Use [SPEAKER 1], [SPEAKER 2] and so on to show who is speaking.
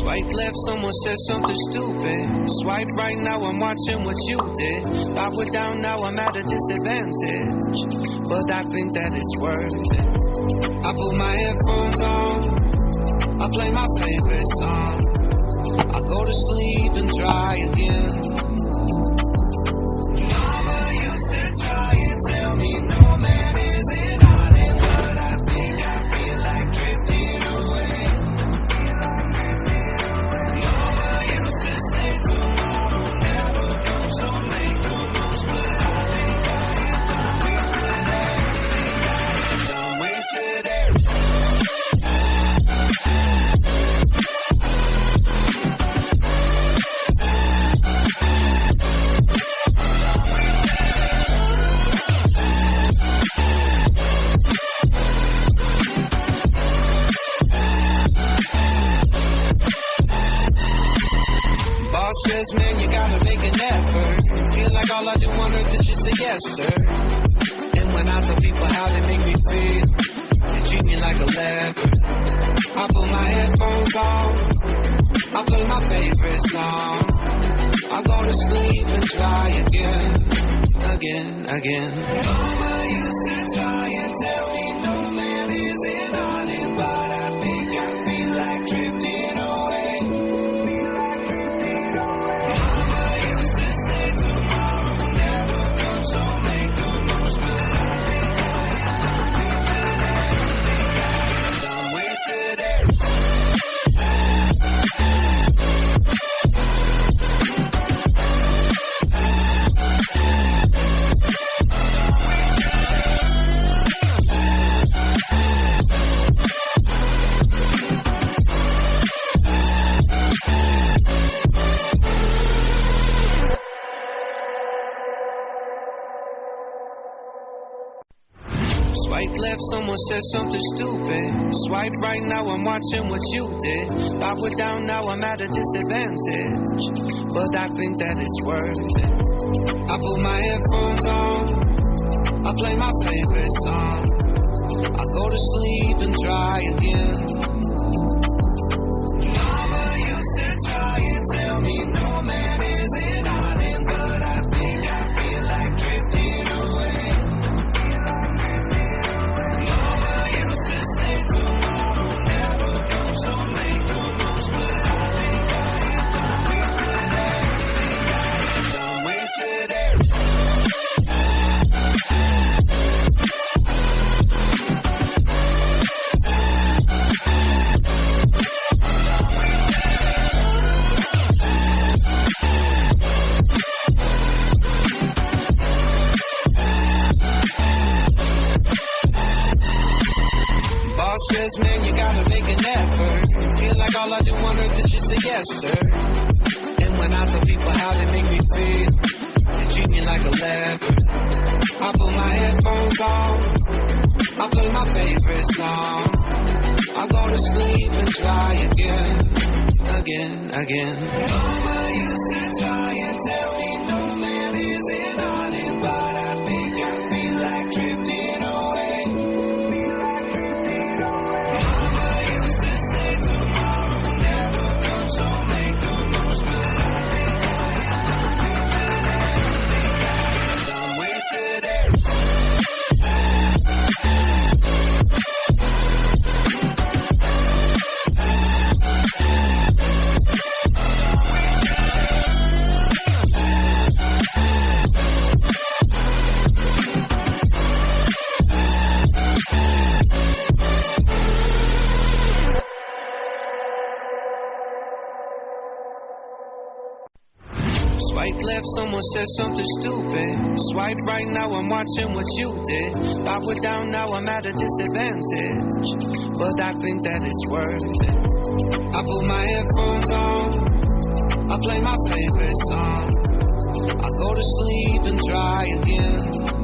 [SPEAKER 1] Swipe left, someone said something stupid. Swipe right, now I'm watching what you did. I put down, now I'm at a disadvantage, but I think that it's worth it. I put my headphones on, I play my favorite song. I go to sleep and try again. Mama used to try and tell me no man is an island, but I think I feel like drifting away. Mama used to say tomorrow never comes, so make the most, but I think I am done with today. Boss says, man, you gotta make an effort. Feel like all I do on earth is just say yes, sir. And when I tell people how they make me feel, they treat me like a leper. I put my headphones on, I play my favorite song. I go to sleep and try again. Mama used to try and tell me no man is an island, but I think I feel like drifting away. Mama used to say tomorrow never comes, so make the most, but I think I am done with today. Swipe left, someone said something stupid. Swipe right, now I'm watching what you did. I put down, now I'm at a disadvantage, but I think that it's worth it. I put my headphones on, I play my favorite song. I go to sleep and try again. Mama used to try and tell me no man is an island, but I think I feel like drifting away. Mama used to say tomorrow never comes, so make the most, but I think I am done with today. Boss says, man, you gotta make an effort. Feel like all I do on earth is just say yes, sir. And when I tell people how they make me feel, they treat me like a leper. I put my headphones on, I play my favorite song. I go to sleep and try again. Mama used to try and tell me no man is an island, but I think I feel like drifting away. Mama used to say tomorrow never comes, so make the most, but I think I am done with today. Swipe left, someone said something stupid. Swipe right, now I'm watching what you did. I put down, now I'm at a disadvantage, but I think that it's worth it. I put my headphones on, I play my favorite song. I go to sleep and try again.